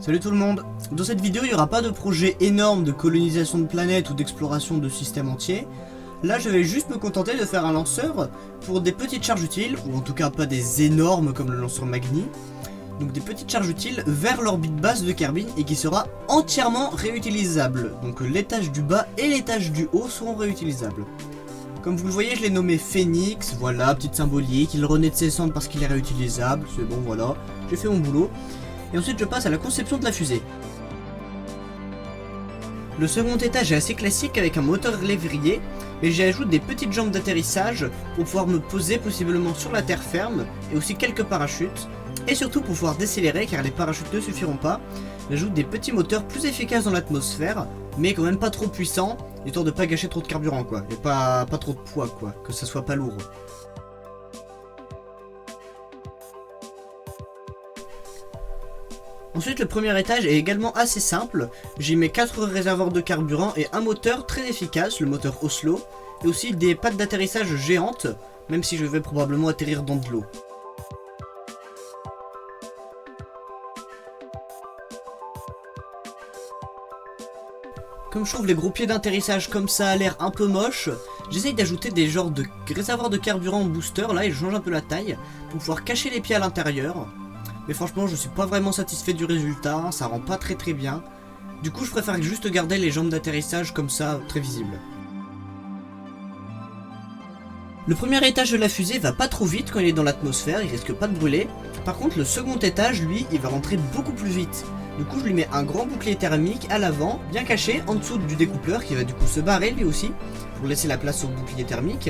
Salut tout le monde. Dans cette vidéo, il n'y aura pas de projet énorme de colonisation de planètes ou d'exploration de systèmes entiers. Là, je vais juste me contenter de faire un lanceur pour des petites charges utiles, ou en tout cas pas des énormes comme le lanceur Magni. Donc des petites charges utiles vers l'orbite basse de Kerbin et qui sera entièrement réutilisable. Donc l'étage du bas et l'étage du haut seront réutilisables. Comme vous le voyez, je l'ai nommé Phoenix, voilà, petite symbolique, il renaît de ses cendres parce qu'il est réutilisable, c'est bon, voilà, j'ai fait mon boulot. Et ensuite je passe à la conception de la fusée. Le second étage est assez classique avec un moteur lévrier, mais j'y ajoute des petites jambes d'atterrissage pour pouvoir me poser possiblement sur la terre ferme, et aussi quelques parachutes, et surtout pour pouvoir décélérer car les parachutes ne suffiront pas. J'ajoute des petits moteurs plus efficaces dans l'atmosphère, mais quand même pas trop puissants, histoire de pas gâcher trop de carburant quoi, et pas trop de poids quoi, que ça soit pas lourd. Ensuite le premier étage est également assez simple, j'y mets 4 réservoirs de carburant et un moteur très efficace, le moteur Oslo, et aussi des pattes d'atterrissage géantes, même si je vais probablement atterrir dans de l'eau. Comme je trouve les gros pieds d'atterrissage comme ça a l'air un peu moche, j'essaye d'ajouter des genres de réservoirs de carburant booster là et je change un peu la taille pour pouvoir cacher les pieds à l'intérieur. Mais franchement je suis pas vraiment satisfait du résultat, ça rend pas très bien. Du coup je préfère juste garder les jambes d'atterrissage comme ça très visibles. Le premier étage de la fusée va pas trop vite quand il est dans l'atmosphère, il risque pas de brûler. Par contre le second étage lui il va rentrer beaucoup plus vite. Du coup je lui mets un grand bouclier thermique à l'avant, bien caché en dessous du découpleur qui va du coup se barrer lui aussi, pour laisser la place au bouclier thermique.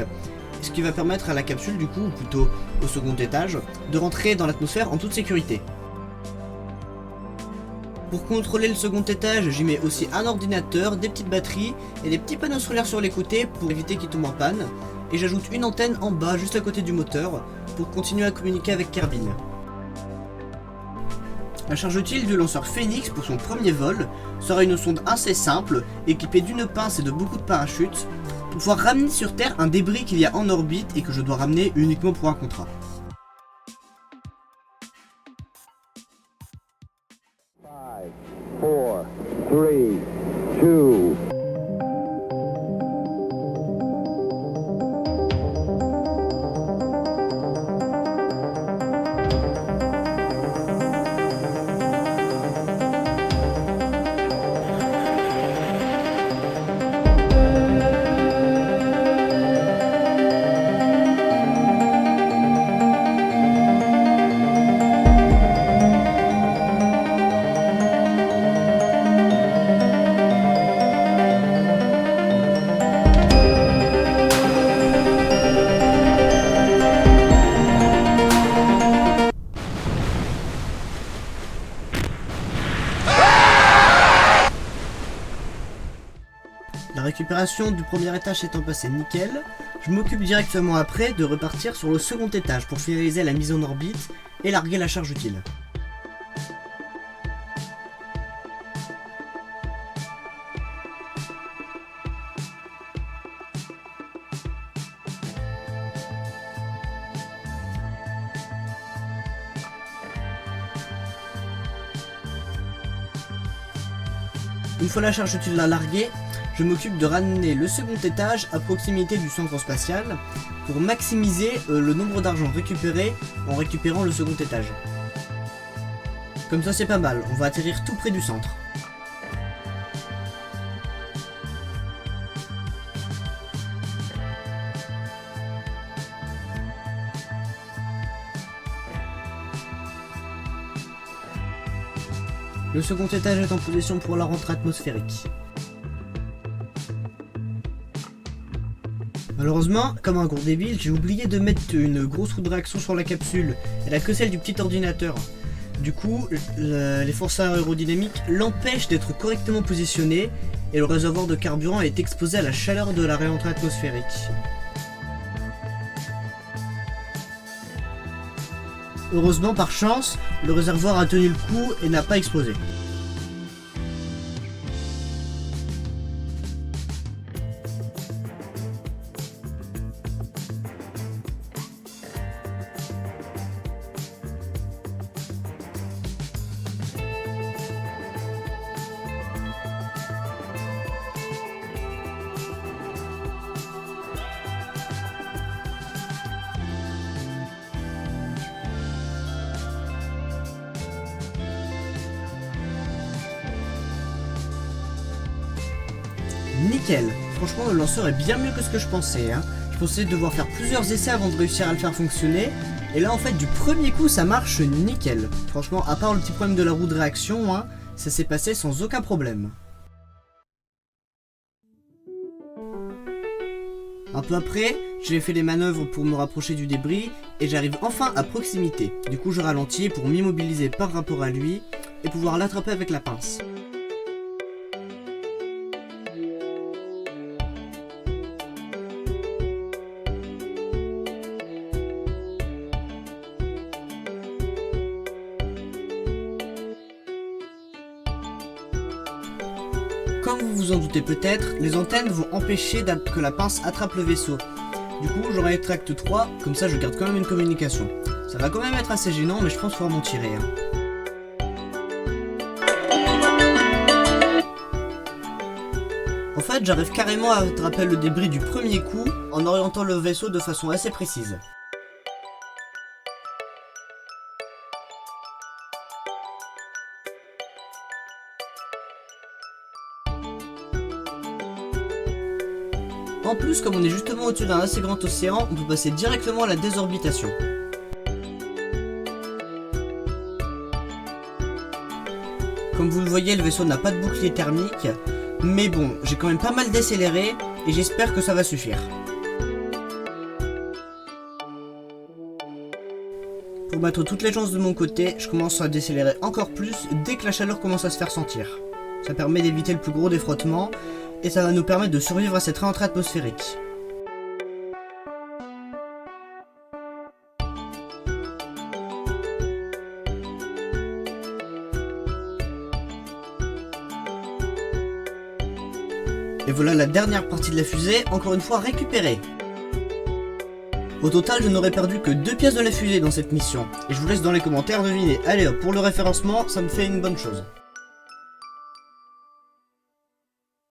Ce qui va permettre à la capsule du coup, ou plutôt au second étage, de rentrer dans l'atmosphère en toute sécurité. Pour contrôler le second étage, j'y mets aussi un ordinateur, des petites batteries et des petits panneaux solaires sur les côtés pour éviter qu'il tombe en panne. Et j'ajoute une antenne en bas, juste à côté du moteur, pour continuer à communiquer avec Kerbin. La charge utile du lanceur Phoenix pour son premier vol sera une sonde assez simple, équipée d'une pince et de beaucoup de parachutes, pour pouvoir ramener sur Terre un débris qu'il y a en orbite et que je dois ramener uniquement pour un contrat. Five, four, three, two. La récupération du premier étage étant passée nickel, je m'occupe directement après de repartir sur le second étage pour finaliser la mise en orbite et larguer la charge utile. Une fois la charge utile larguée, je m'occupe de ramener le second étage à proximité du centre spatial pour maximiser le nombre d'argent récupéré en récupérant le second étage. Comme ça c'est pas mal, on va atterrir tout près du centre. Le second étage est en position pour la rentrée atmosphérique. Malheureusement, comme un gros débile, j'ai oublié de mettre une grosse roue de réaction sur la capsule. Elle a que celle du petit ordinateur. Du coup, les forces aérodynamiques l'empêchent d'être correctement positionné et le réservoir de carburant est exposé à la chaleur de la réentrée atmosphérique. Heureusement, par chance, le réservoir a tenu le coup et n'a pas explosé. nickel. Franchement, le lanceur est bien mieux que ce que je pensais, hein. Je pensais devoir faire plusieurs essais avant de réussir à le faire fonctionner. Et là, en fait, du premier coup, ça marche nickel. Franchement, à part le petit problème de la roue de réaction, hein, ça s'est passé sans aucun problème. Un peu après, j'ai fait les manœuvres pour me rapprocher du débris et j'arrive enfin à proximité. Du coup, je ralentis pour m'immobiliser par rapport à lui et pouvoir l'attraper avec la pince. Comme vous vous en doutez peut-être, les antennes vont empêcher que la pince attrape le vaisseau. Du coup, j'en rétracte 3, comme ça je garde quand même une communication. Ça va quand même être assez gênant, mais je pense pouvoir m'en tirer. En fait, j'arrive carrément à attraper le débris du premier coup en orientant le vaisseau de façon assez précise. En plus, comme on est justement au-dessus d'un assez grand océan, on peut passer directement à la désorbitation. Comme vous le voyez, le vaisseau n'a pas de bouclier thermique, mais bon, j'ai quand même pas mal décéléré et j'espère que ça va suffire. Pour mettre toutes les chances de mon côté, je commence à décélérer encore plus dès que la chaleur commence à se faire sentir. Ça permet d'éviter le plus gros des frottements, et ça va nous permettre de survivre à cette rentrée atmosphérique. Et voilà la dernière partie de la fusée, encore une fois récupérée. Au total, je n'aurais perdu que 2 pièces de la fusée dans cette mission, et je vous laisse dans les commentaires deviner. Allez hop, pour le référencement, ça me fait une bonne chose.